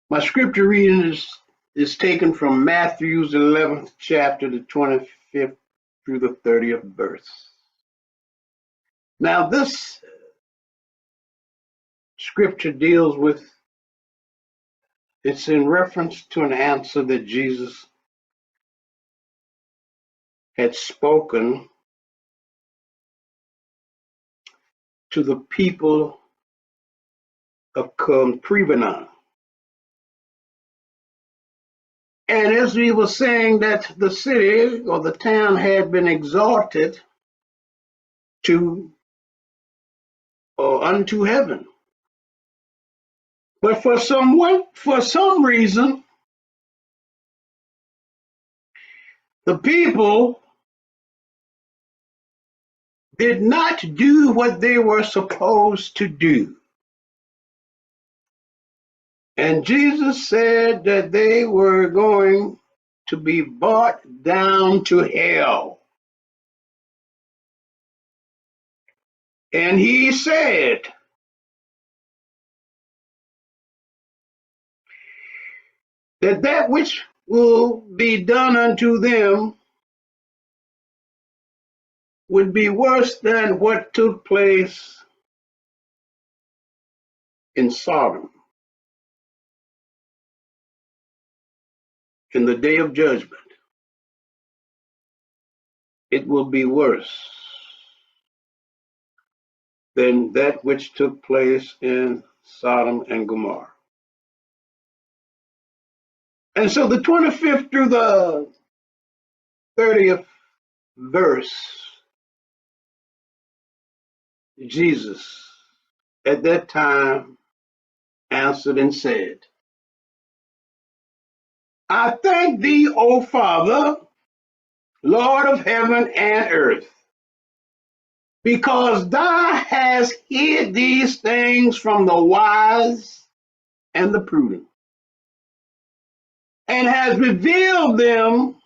My scripture reading is taken from Matthew's 11th chapter, the 25th through the 30th verse. Now, this scripture deals with, it's in reference to an answer that Jesus had spoken to the people of Capernaum. And as we were saying that the city or the town had been exalted to or unto heaven. But for some reason, the people did not do what they were supposed to do. And Jesus said that they were going to be brought down to hell. And he said that that which will be done unto them would be worse than what took place in Sodom in the day of judgment. It will be worse than that which took place in Sodom and Gomorrah. And so the 25th through the 30th verse, Jesus at that time answered and said, I thank thee, O Father, Lord of heaven and earth, because thou hast hid these things from the wise and the prudent, and hast revealed them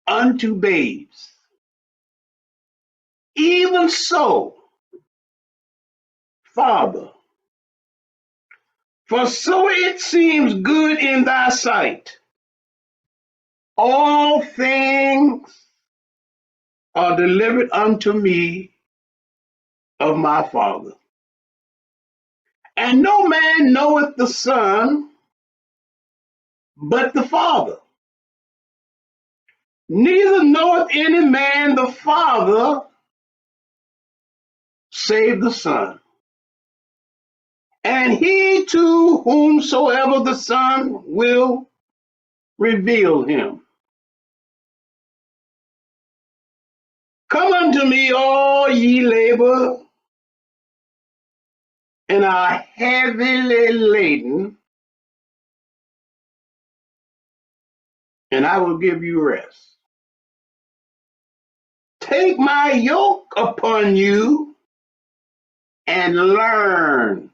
unto babes. Even so, Father, for so it seems good in thy sight. All things are delivered unto me of my Father. And no man knoweth the Son but the Father. Neither knoweth any man the Father save the Son. And he to whomsoever the Son will reveal him. Come unto me, all ye labor and are heavily laden, and I will give you rest. Take my yoke upon you and learn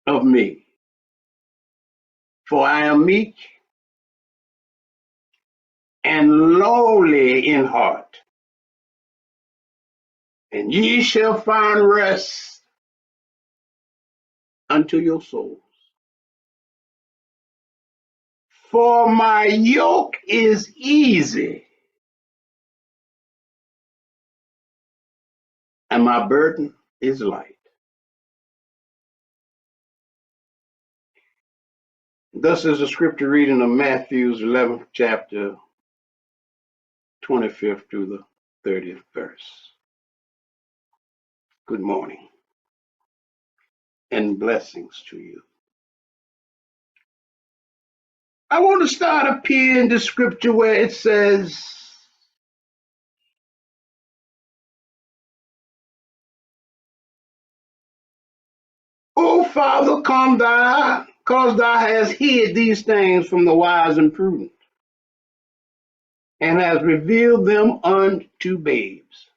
of me, for I am meek and lowly in heart, and ye shall find rest unto your souls. For my yoke is easy and my burden is light. Thus is the scripture reading of Matthew's 11th chapter, 25th through the 30th verse. Good morning and blessings to you. I want to start up here in the scripture where it says, O Father, come thou, cause thou hast hid these things from the wise and prudent, and hast revealed them unto babes.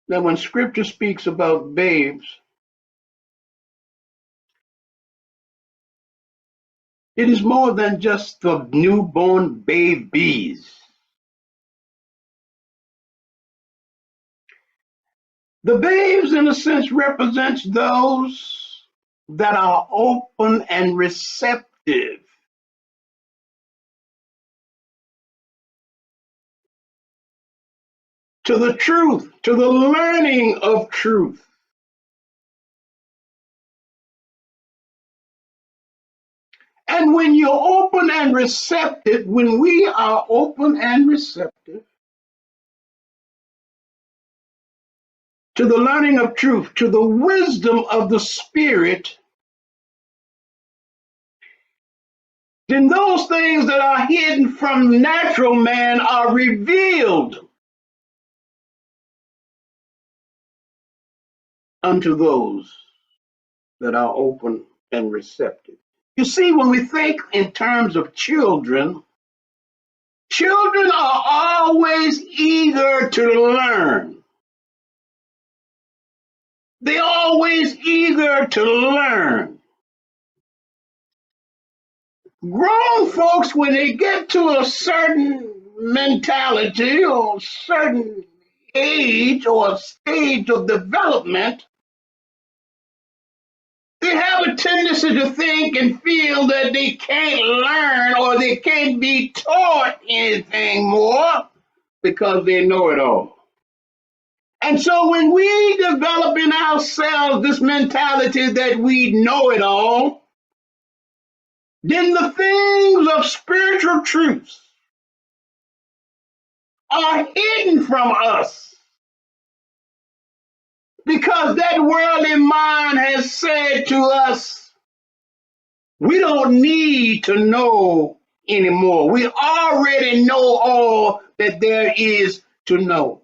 Now, when scripture speaks about babes, it is more than just the newborn babies. The babes, in a sense, represents those that are open and receptive to the truth, to the learning of truth. And when you're open and receptive, when we are open and receptive to the learning of truth, to the wisdom of the Spirit, then those things that are hidden from natural man are revealed unto those that are open and receptive. You see, when we think in terms of children, children are always eager to learn. They're always eager to learn. Grown folks, when they get to a certain mentality or certain age or stage of development, they have a tendency to think and feel that they can't learn or they can't be taught anything more because they know it all. And so when we develop in ourselves this mentality that we know it all, then the things of spiritual truths are hidden from us because that worldly mind has said to us, we don't need to know anymore. We already know all that there is to know.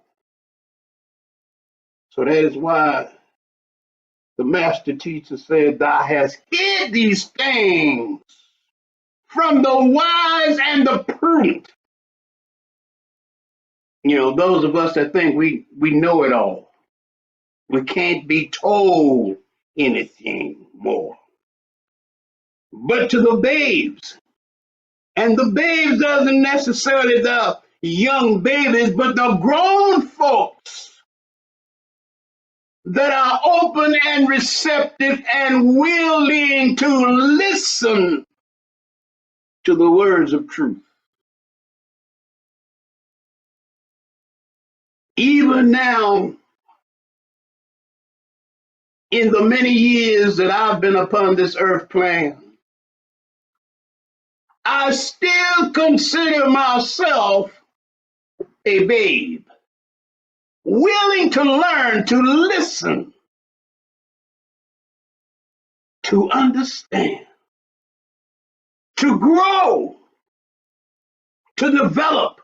So that is why the master teacher said, thou hast hid these things from the wise and the prudent. You know, those of us that think we know it all. We can't be told anything more. But to the babes, and the babes doesn't necessarily the young babies, but the grown folks that are open and receptive and willing to listen to the words of truth. Even now, in the many years that I've been upon this earth plane, I still consider myself a babe, willing to learn, to listen, to understand, to grow, to develop,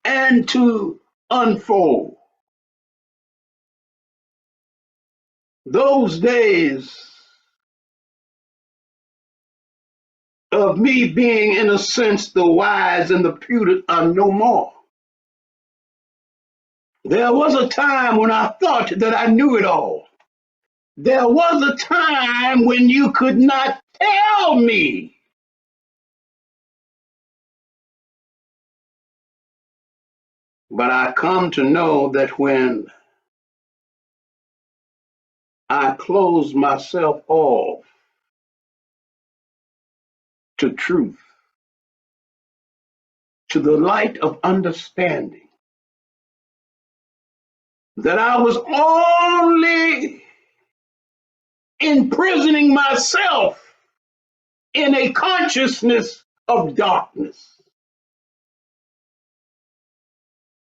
and to unfold. Those days of me being, in a sense, the wise and the prudent are no more. There was a time when I thought that I knew it all. There was a time when you could not tell me. But I come to know that when I close myself off to truth, to the light of understanding, that I was only imprisoning myself in a consciousness of darkness.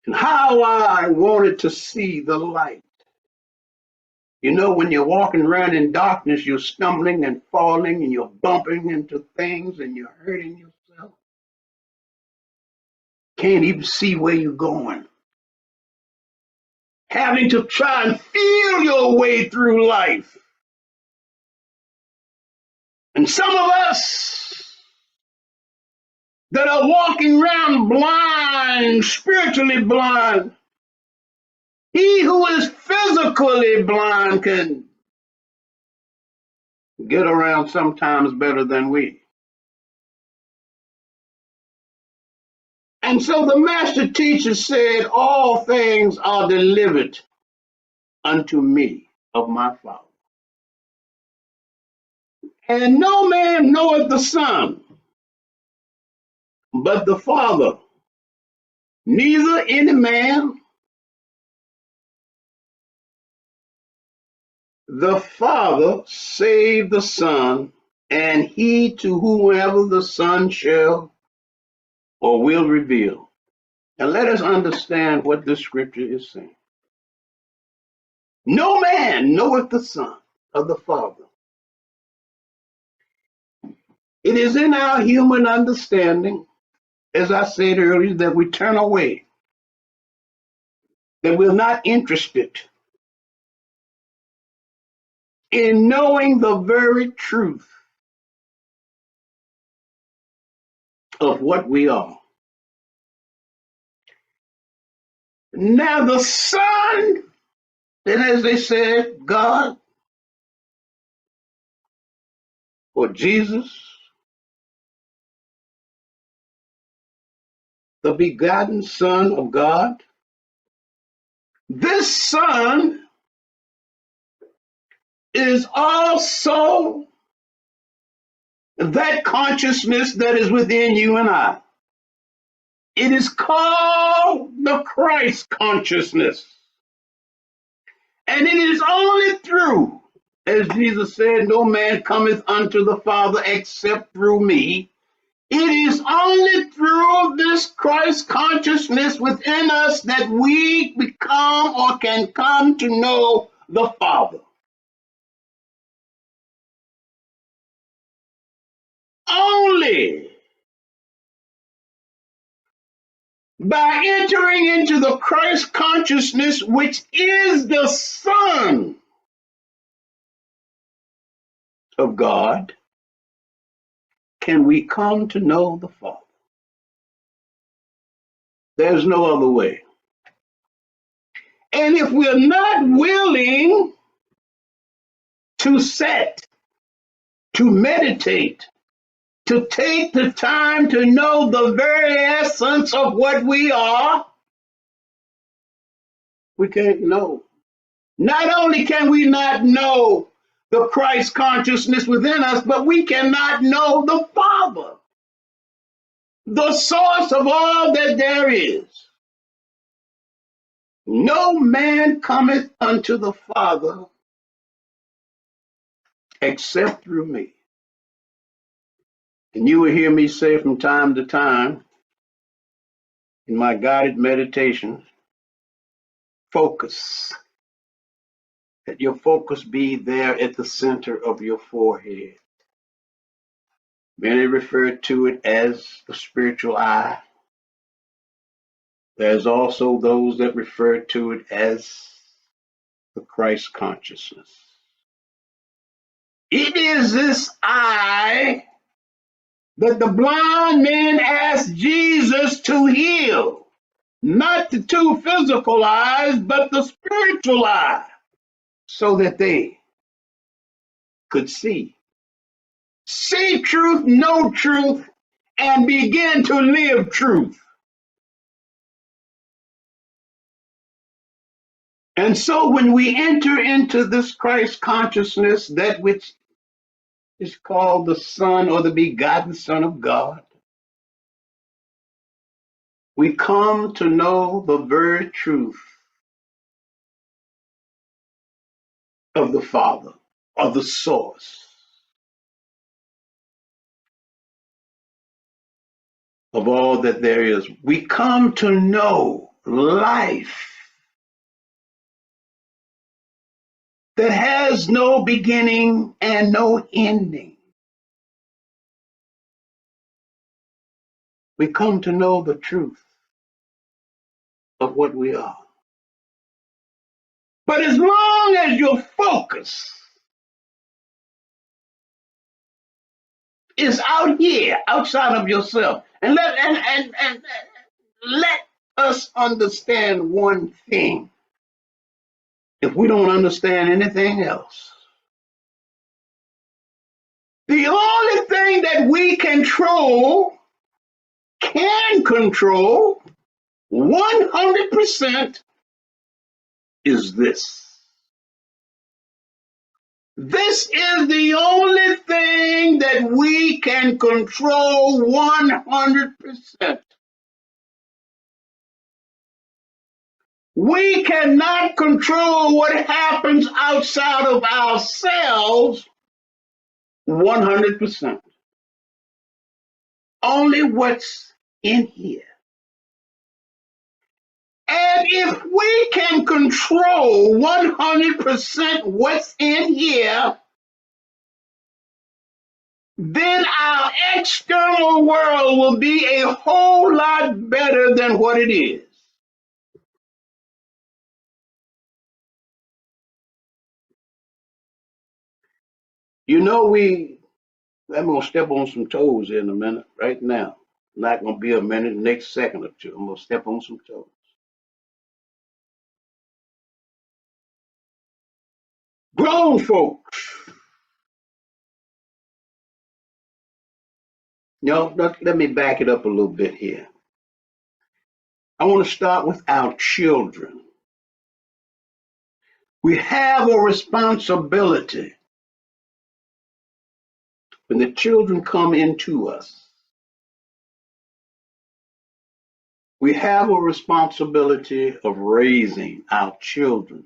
And how I wanted to see the light. You know, when you're walking around in darkness, you're stumbling and falling and you're bumping into things and you're hurting yourself. Can't even see where you're going. Having to try and feel your way through life. And some of us that are walking around blind, spiritually blind, he who is physically blind can get around sometimes better than we. And so the master teacher said, all things are delivered unto me of my Father. And no man knoweth the Son, but the Father, neither any man the Father save the Son, and he to whomever the Son shall or will reveal. And let us understand what this scripture is saying. No man knoweth the Son of the Father. It is in our human understanding, as I said earlier, that we turn away, that we're not interested in knowing the very truth of what we are. Now, the Son, and as they said, God or Jesus, the begotten Son of God, this Son is also that consciousness that is within you and I. It is called the Christ consciousness. And it is only through, as Jesus said, no man cometh unto the Father except through me. It is only through this Christ consciousness within us that we become or can come to know the Father. Only by entering into the Christ consciousness, which is the Son of God, can we come to know the Father. There's no other way. And if we're not willing to set, to meditate, to take the time to know the very essence of what we are, we can't know. Not only can we not know the Christ consciousness within us, but we cannot know the Father, the source of all that there is. No man cometh unto the Father except through me. And you will hear me say from time to time in my guided meditations, focus. Let your focus be there at the center of your forehead. Many refer to it as the spiritual eye. There's also those that refer to it as the Christ consciousness. It is this eye that the blind men asked Jesus to heal. Not the two physical eyes, but the spiritual eye, so that they could see. See truth, know truth, and begin to live truth. And so when we enter into this Christ consciousness, that which is called the Son or the begotten Son of God, we come to know the very truth of the Father, of the source of all that there is. We come to know life that has no beginning and no ending. We come to know the truth of what we are. But as long as your focus is out here, outside of yourself, and let us understand one thing. If we don't understand anything else, the only thing that we can control 100% is this. This is the only thing that we can control 100%. We cannot control what happens outside of ourselves 100%. Only what's in here. And if we can control 100% what's in here, then our external world will be a whole lot better than what it is. You know, I'm going to step on some toes in a minute, right now. Not going to be a minute, next second or two. I'm going to step on some toes. Grown folks, let me back it up a little bit here. I want to start with our children. We have a responsibility when the children come into us. We have a responsibility of raising our children.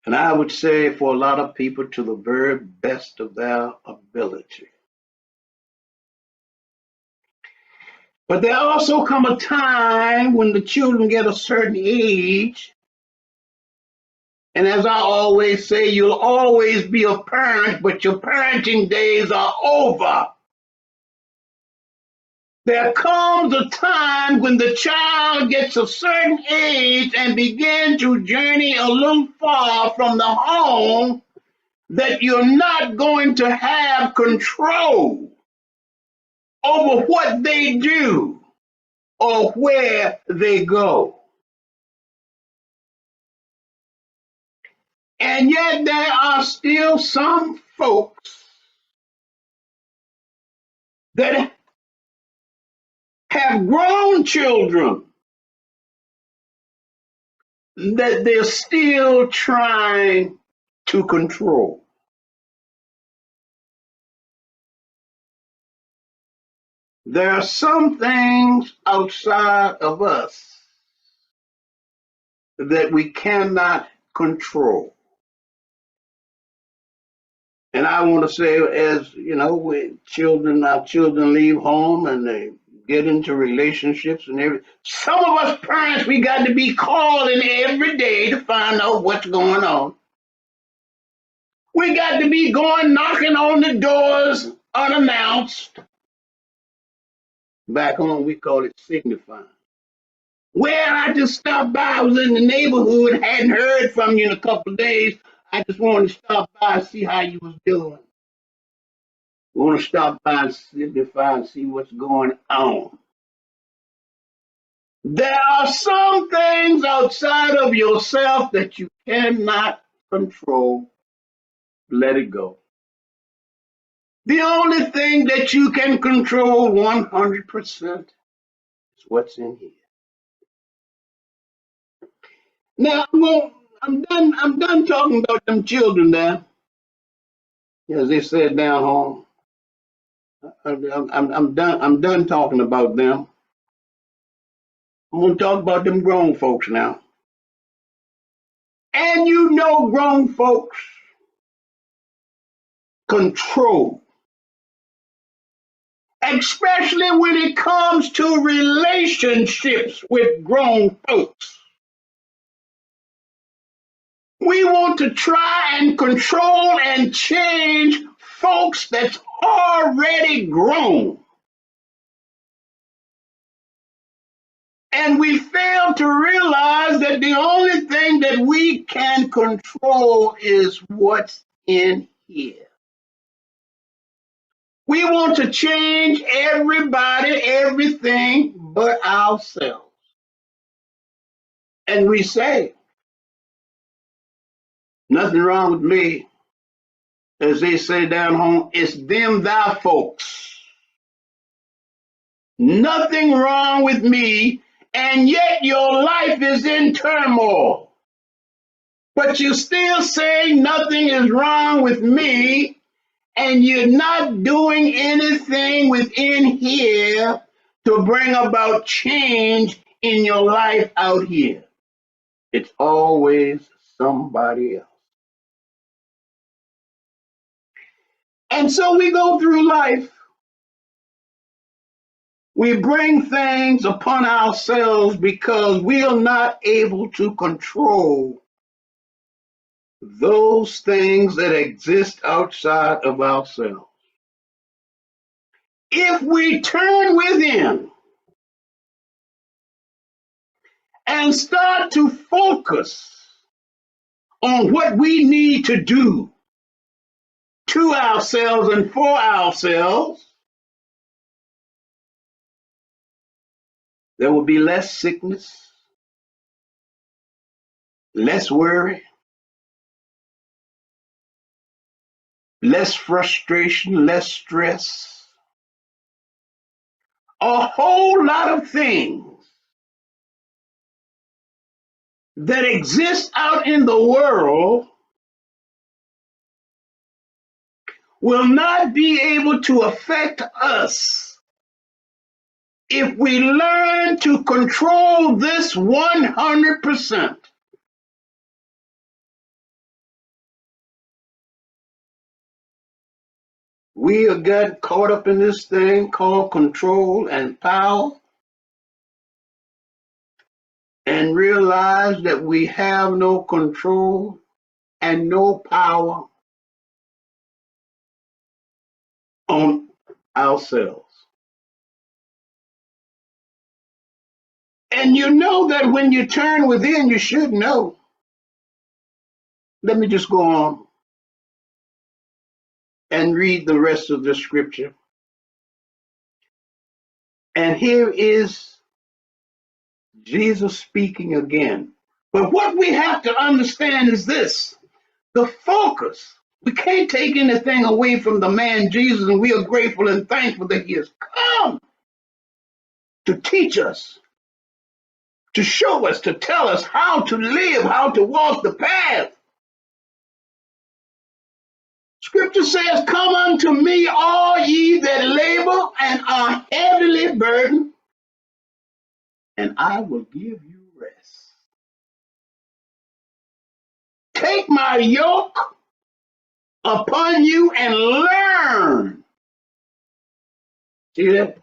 And I would say for a lot of people to the very best of their ability. But there also come a time when the children get a certain age. And as I always say, you'll always be a parent, but your parenting days are over. There comes a time when the child gets a certain age and begins to journey a little far from the home that you're not going to have control over what they do or where they go. And yet there are still some folks that have grown children that they're still trying to control. There are some things outside of us that we cannot control. And I want to say, as you know, when our children leave home and they get into relationships and everything, some of us parents, we got to be calling every day to find out what's going on. We got to be going knocking on the doors unannounced. Back home, we call it signifying. Well, I just stopped by. I was in the neighborhood, hadn't heard from you in a couple of days. I just wanted to stop by and see how you was doing. Want to stop by and signify and see what's going on. There are some things outside of yourself that you cannot control. Let it go. The only thing that you can control 100% is what's in here. Now, I'm done talking about them children there. As they said down home. I'm done talking about them. I'm gonna talk about them grown folks now. And you know, grown folks control, especially when it comes to relationships with grown folks. We want to try and control and change folks that's already grown. And we fail to realize that the only thing that we can control is what's in here. We want to change everybody, everything but ourselves. And we say, nothing wrong with me. As they say down home, it's them thou folks. Nothing wrong with me, and yet your life is in turmoil. but you still say nothing is wrong with me, and you're not doing anything within here to bring about change in your life out here. It's always somebody else. And so we go through life. We bring things upon ourselves because we are not able to control those things that exist outside of ourselves. If we turn within and start to focus on what we need to do to ourselves and for ourselves, there will be less sickness, less worry, less frustration, less stress, a whole lot of things that exist out in the world will not be able to affect us if we learn to control this 100%. We have got caught up in this thing called control and power and realize that we have no control and no power on ourselves. And you know that when you turn within, you should know. Let me just go on and read the rest of the scripture. And here is Jesus speaking again. But what we have to understand is this: the focus. We can't take anything away from the man Jesus, and we are grateful and thankful that he has come to teach us, to show us, to tell us how to live, how to walk the path. Scripture says, "Come unto me, all ye that labor and are heavily burdened, and I will give you rest. Take my yoke upon you and learn." See that?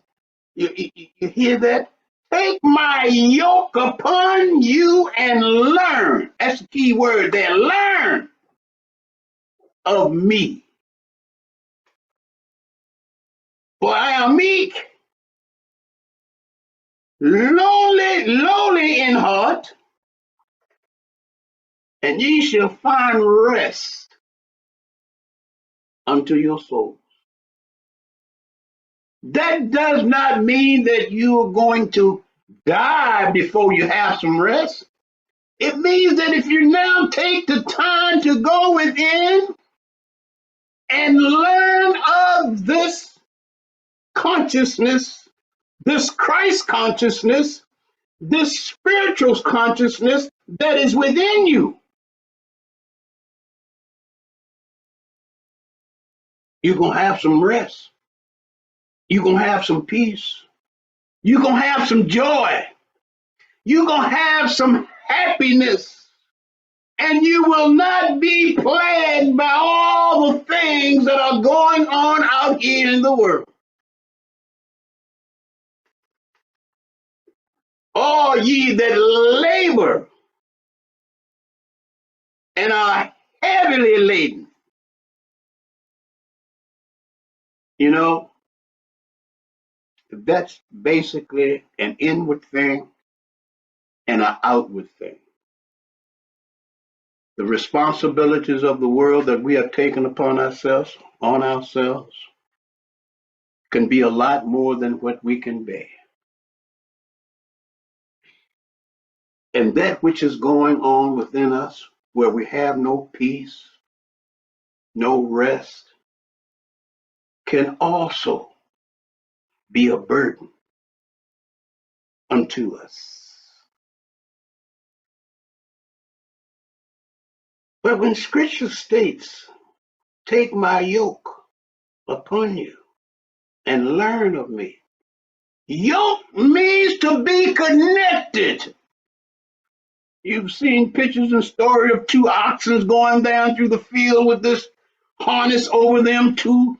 You hear that? Take my yoke upon you and learn. That's the key word there. Learn of me. For I am meek, lowly in heart, and ye shall find rest unto your souls. That does not mean that you're going to die before you have some rest. It means that if you now take the time to go within and learn of this consciousness, this Christ consciousness, this spiritual consciousness that is within you, you're going to have some rest. You're going to have some peace. You're going to have some joy. You're going to have some happiness. And you will not be plagued by all the things that are going on out here in the world. All ye that labor and are heavily laden. You know, that's basically an inward thing and an outward thing. The responsibilities of the world that we have taken upon ourselves, can be a lot more than what we can bear. And that which is going on within us, where we have no peace, no rest, can also be a burden unto us. But when scripture states, take my yoke upon you and learn of me. Yoke means to be connected. You've seen pictures and stories of two oxen going down through the field with this harness over them, two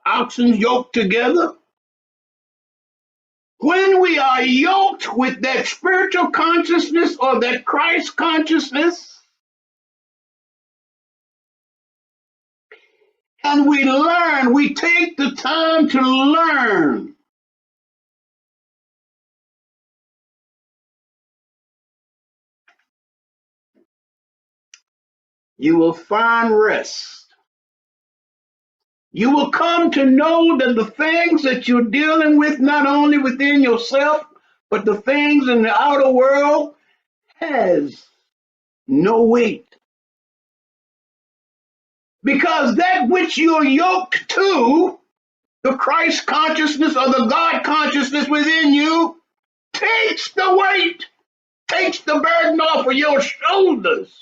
oxen yoked together. When we are yoked with that spiritual consciousness or that Christ consciousness, and we learn, we take the time to learn, you will find rest. You will come to know that the things that you're dealing with, not only within yourself, but the things in the outer world, has no weight. Because that which you're yoked to, the Christ consciousness or the God consciousness within you, takes the weight, takes the burden off of your shoulders.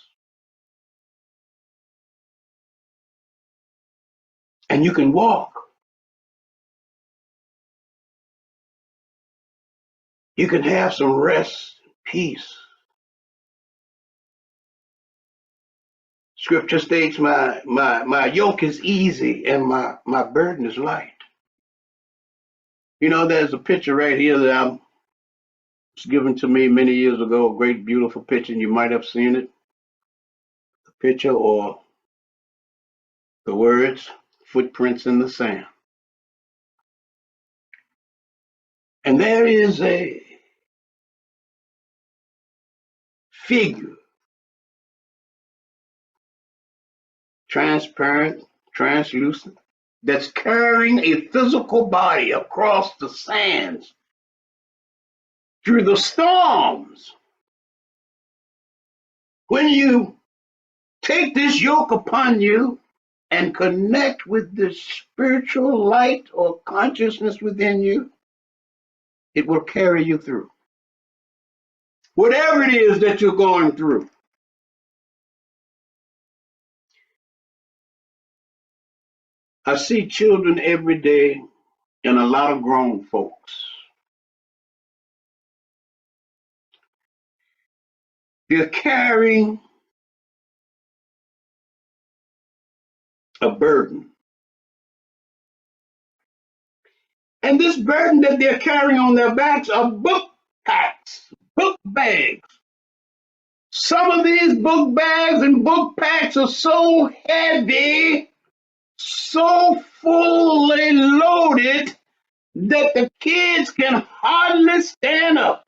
And you can walk. You can have some rest, peace. Scripture states, my yoke is easy and my burden is light. You know, there's a picture right here that was given to me many years ago, a great, beautiful picture, and you might have seen it. The picture or the words, footprints in the sand. And there is a figure, transparent, translucent, that's carrying a physical body across the sands through the storms. When you take this yoke upon you and connect with the spiritual light or consciousness within you, it will carry you through. Whatever it is that you're going through. I see children every day and a lot of grown folks. They're carrying a burden. And this burden that they're carrying on their backs are book packs, book bags. Some of these book bags and book packs are so heavy, so fully loaded that the kids can hardly stand up.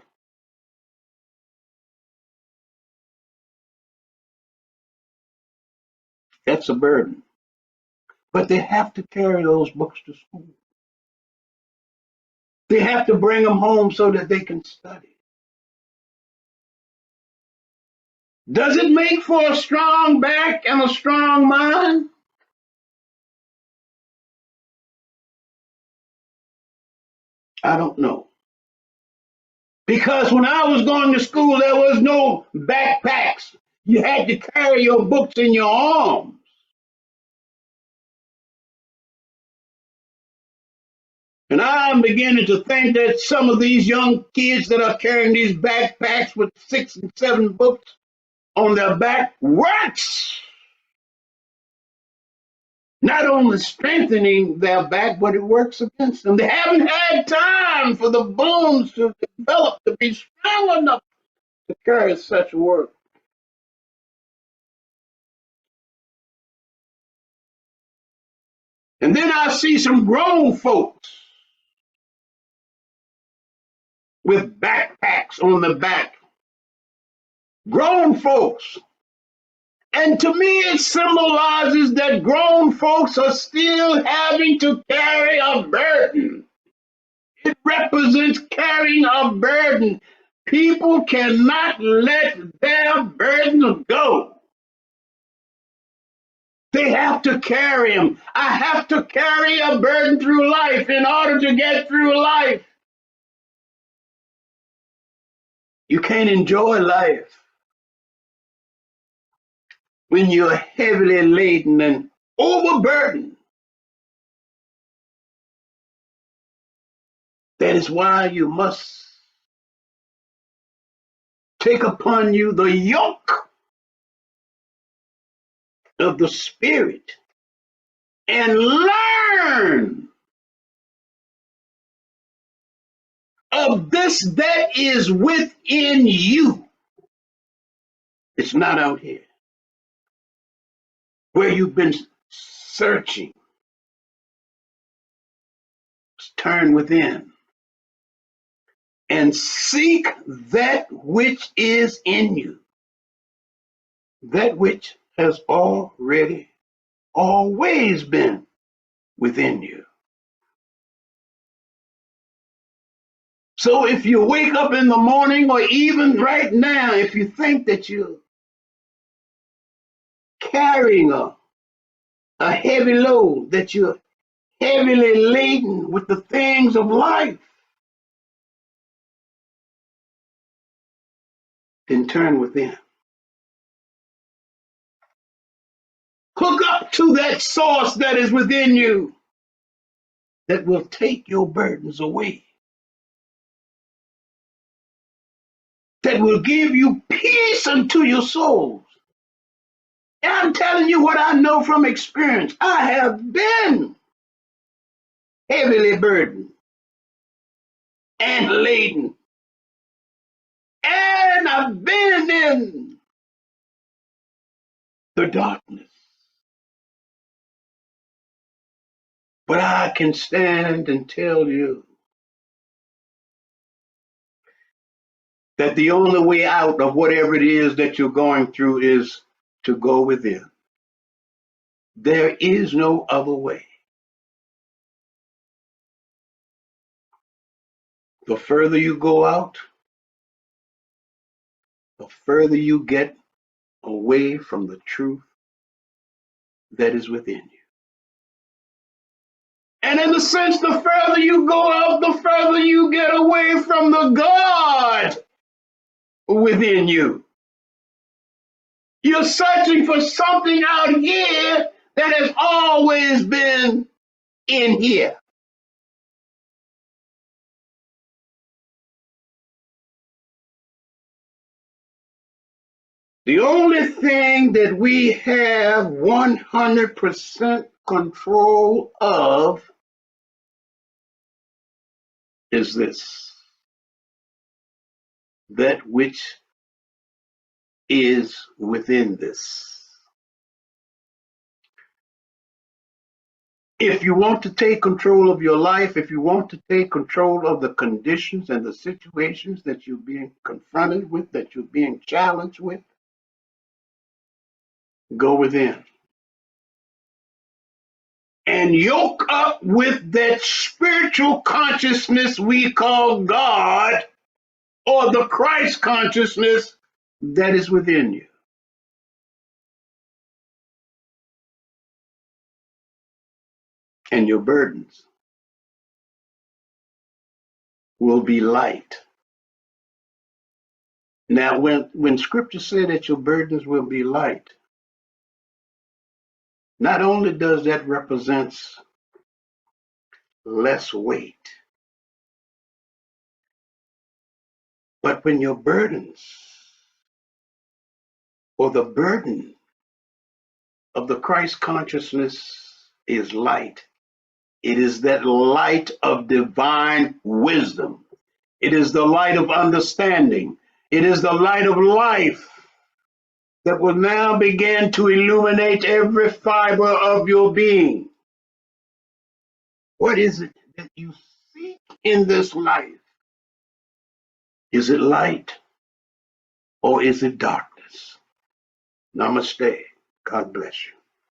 That's a burden. But they have to carry those books to school. They have to bring them home so that they can study. Does it make for a strong back and a strong mind? I don't know. Because when I was going to school, there was no backpacks. You had to carry your books in your arms. And I'm beginning to think that some of these young kids that are carrying these backpacks with 6 and 7 books on their back works. Not only strengthening their back, but it works against them. They haven't had time for the bones to develop to be strong enough to carry such work. And then I see some grown folks with backpacks on the back. Grown folks. And to me, it symbolizes that grown folks are still having to carry a burden. It represents carrying a burden. People cannot let their burdens go. They have to carry them. I have to carry a burden through life in order to get through life. You can't enjoy life when you're heavily laden and overburdened. That is why you must take upon you the yoke of the Spirit and learn of this that is within you. It's not out here where you've been searching. Turn within and seek that which is in you, that which has already always been within you. So if you wake up in the morning, or even right now, if you think that you're carrying a heavy load, that you're heavily laden with the things of life, then turn within. Hook up to that source that is within you that will take your burdens away, that will give you peace unto your souls. And I'm telling you what I know from experience. I have been heavily burdened and laden, and I've been in the darkness. But I can stand and tell you that the only way out of whatever it is that you're going through is to go within. There is no other way. The further you go out, the further you get away from the truth that is within you. And in a sense, the further you go out, the further you get away from the God within you. You're searching for something out here that has always been in here. The only thing that we have 100% control of is this, that which is within this. If you want to take control of your life, if you want to take control of the conditions and the situations that you're being confronted with, that you're being challenged with, go within and yoke up with that spiritual consciousness we call God, or the Christ consciousness that is within you. And your burdens will be light. Now, when scripture said that your burdens will be light, not only does that represents less weight, but when your burdens, or the burden of the Christ consciousness is light, it is that light of divine wisdom. It is the light of understanding. It is the light of life that will now begin to illuminate every fiber of your being. What is it that you seek in this life? Is it light or is it darkness? Namaste. God bless you.